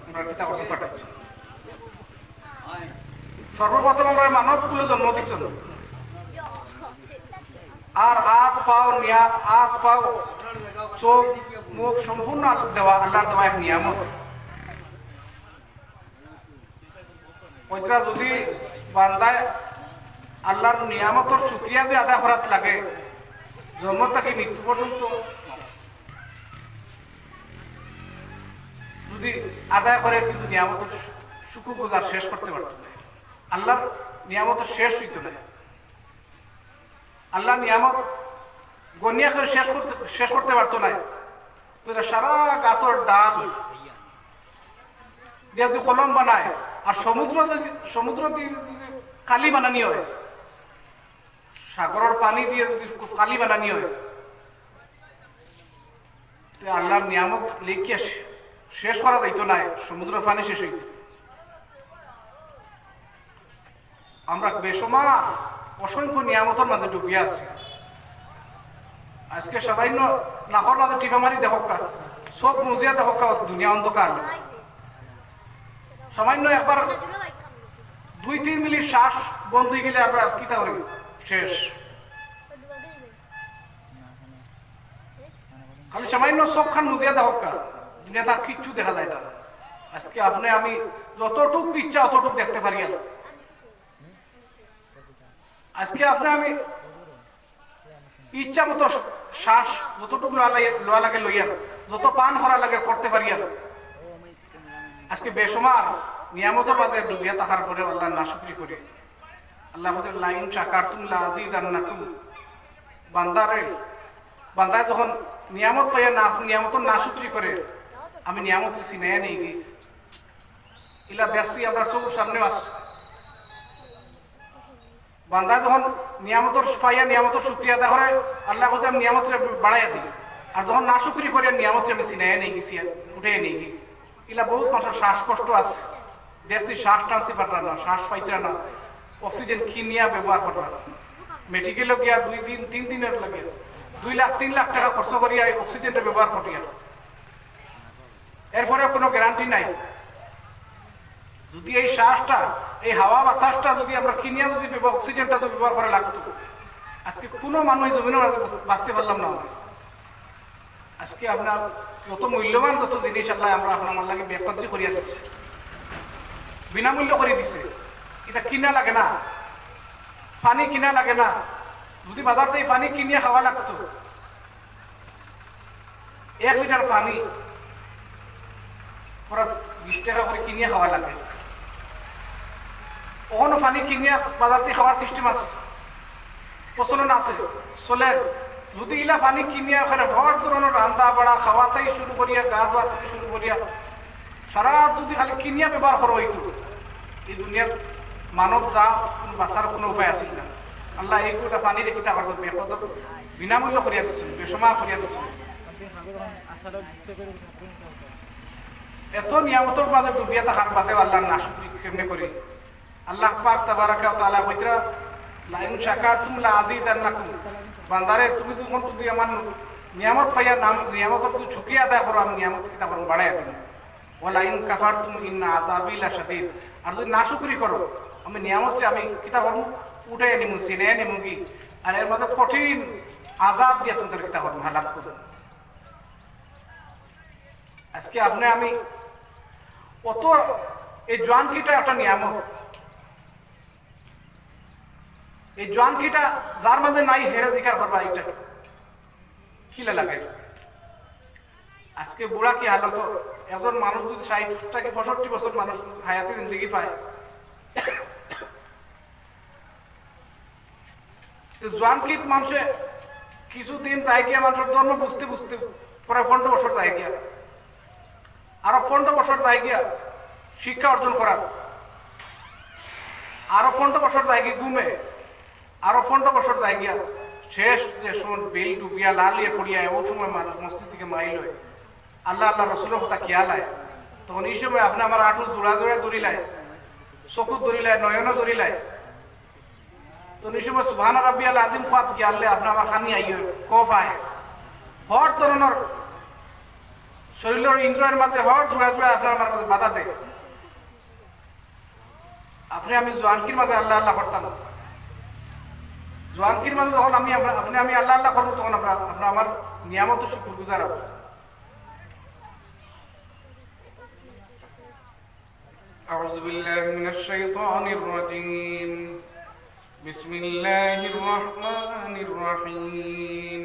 আমরা কিতাব পাঠাচ্ছি। সর্বপ্রথম আমরা মানবকুলে জন্ম দিচ্ছেন, আর হাত পাও চোখ মুখ সম্পূর্ণ দেওয়া আল্লাহর দেওয়া এক নিয়ামত। ওইটা যদি বান্দায় আল্লাহর নিয়ামতর শুক্রিয়া যে আদায় করাত লাগে জন্ম থেকে মৃত্যু পর্যন্ত যদি আদায় করে, কিন্তু নিয়ামতের শুকুর গুজার শেষ করতে পারত না। আল্লাহর নিয়ামতের শেষ হইত না। আল্লাহ নিয়ামত গনিয়া করে শেষ করতে পারতো না। সারা গাছের ডাল দিয়ে যদি কলম বানায়, আর সমুদ্র দিয়ে যদি কালি বানানি হয়, সাগরের পানি দিয়ে যদি কালি বানানি হয়, আল্লাহর নিয়ামত লিখিয়া শেষ করা যাইত না। সমুদ্রের পানি শেষ হইত। আমরা বেসমার অসংখ্য নিয়ামতের মাঝে ডুবিয়ে আছি। আজকে সবাই নাকর মাঝে টিপা মারি দেখা, চোখ মুজিয়া দেখা, দুনিয়া অন্ধকার। সামান্য একবার 2-3 মিনিট শ্বাস বন্ধ হয়ে গেলে আমরা কি তা করি, শেষ। খালি সামান্য চোখ খান মুজিয়া দেখা, দুনিয়া তার কিচ্ছু দেখা যায় না। আজকে আপনি আমি যতটুকু ইচ্ছা অতটুকু দেখতে পারি। আজকে আপনি আমি ইচ্ছা মতো শ্বাস যতটুকু লোয়া লাগে লইয়া, যত পান করা লাগে করতে পারি। আজকে বেসমার নিয়ামতের মাঝে ডুবিয়া থাকার পরে আল্লাহ নাশুকরি করে, আল্লাহ আমাদের লাইন শাকারতুম লাযীদান্নাকুম, বান্দায় যখন নিয়ামত পাইয়া নিয়ামতের নাশুকরি করে, আমি নিয়ামতের চিনাইয়া নেই গিয়ে ইলা দেখছি আমরা সব সামনে আসছি। বান্দা যখন নিয়ামতের পাইয়া নিয়ামতের শুক্রিয়া আদায় করে, আল্লাহ বলতে আমি নিয়ামতের বাড়াইয়া দিই। আর যখন না শুক্রি করে নিয়ামতের আমি চিনাইয়া নেই গেছি, উঠে নেই গি। এলা বহুত মানুষের শ্বাসকষ্ট আছে, দেখছি শ্বাস টানতে পারল না, শ্বাস পাইতরা না, অক্সিজেন কিনিয়া ব্যবহার করবা। মেডিকেলে গিয়া 2-3 দিনের লাগে 2-3 লাখ টাকা খরচ করিয়া অক্সিজেনটা ব্যবহার করিয়া, এরপরে কোনো গ্যারান্টি নাই। যদি এই শ্বাসটা, এই হাওয়া বাতাসটা যদি আমরা কিনিয়া যদি অক্সিজেনটা যদি ব্যবহার করা লাগতো, আজকে কোনো মানুষ জমিনের মাঝে বাঁচতে পারলাম না। আজকে আপনার যত মূল্যবান যত জিনিস আল্লাহ আমরা আপনার লাগে বেকদরি করিয়া দিচ্ছে, বিনামূল্য করে দিছে। এটা কিনা লাগে না, পানি কিনা লাগে না। যদি বাজার থেকে পানি কিনিয়া খাওয়া লাগতো, 1 লিটার পানি পুরা 20 টাকা করে কিনিয়া খাওয়া লাগে। ওখানে পানি কিনিয়া বাজার থেকে খাওয়ার সিস্টেম আছে, প্রচলন আছে, চলে। যদি ইলা পানি কিনিয়া ওখানে বড় ধরনের রান্না বাড়া খাওয়া থেকে শুরু করিয়া, গা ধোয়া থেকে শুরু করিয়া সারা যদি খালি কিনিয়া ব্যবহার করা হইতো, এই দুনিয়ার মানব যা বাঁচার কোনো উপায় আছিল না। আল্লাহ এইগুলা পানি রেখে তারপর বিনামূল্য করিয়া দিচ্ছিল, বেসমা করিয়া দিচ্ছিল। এত নিয়ামতের মাঝে ডুবিয়া থাকার বাদেও আল্লাহ নাশুকরি কেমনে করি? আল্লাহ পাক তাবারাকা ওয়া তাআলা কইতরা, লাইন শাকারতুম লাযীদান্নাকুম, বান্দারে তুমি যখন যদি আমার নিয়ামত পাইয়া নিয়ামতের যদি শুকরিয়া আদায় করো, আমি নিয়ামত কিতা করব বাড়াইয়া দিব। ওয়া লাইন কাফারতুম ইন্না আযাবি লাশাদীদ, আর যদি নাশুকরি করো আমি নিয়ামতকে আমি কিতা করব উঠাইয়া নিমু, চিনাইয়া নিমু কি, আর এর মাঝে কঠিন আযাব দিয়া তোমাদের কিতা করব, হালাক করব। আজকে আপনি আমি অত এই জোয়ানকিটা একটা নিয়ামত, এই জোয়ানকিটা যার মাঝে নাই হেরে জিকার করবা, এটা খিলে লাগে। আজকে বুড়া কি হালত, একজন মানুষ যদি 60 থেকে 65 বছর মানুষ হায়াতে জিন্দগি পায়, জোয়ানকিত মানুষে কিছুদিন যাই গিয়া মানুষের ধর্ম বুঝতে বুঝতে প্রায় 15 বছর যাই গিয়া, আরো 15 বছর যাই গিয়া শিক্ষা অর্জন করা, আরো 15 বছর যাই গিয়ে ঘুমে, আরো 15 বছর যাই গিয়া শেষ যে সময় বেল ডুবিয়া লালিয়ে পড়িয়া ও সময় মানুষ মস্তি থেকে মাইল হয়, আল্লাহ আল্লাহ রসুলের কথা খেয়াল হয়, তখন এই সময় আপনি আমার আঠু জোড়া জোড়া দৌড়িলায়, চকুত দৌড়িলায়, নয়নও দৌড়িলায়, তখন এই সময় সুবহান রাব্বিয়াল আযীম খাত গিয়ালে আপনি আমার খানি আইয় কফ আয়, হর ধরনের শরীরের ইন্দ্রিয়ের মাঝে হর জোড়া জোড়া আপনার আমার মাঝে বাধা দেয়। আপনি আমি জোয়ানকির মাঝে আল্লাহ আল্লাহ করতাম, জোয়ানকির মাঝে যখন আপনি আমি আল্লাহ আল্লাহ করবো তখন আপনার আমার নিয়ামত শুক্র গুজার হবে। أعوذ بالله من الشيطان الرجيم. بسم الله الرحمن الرحيم.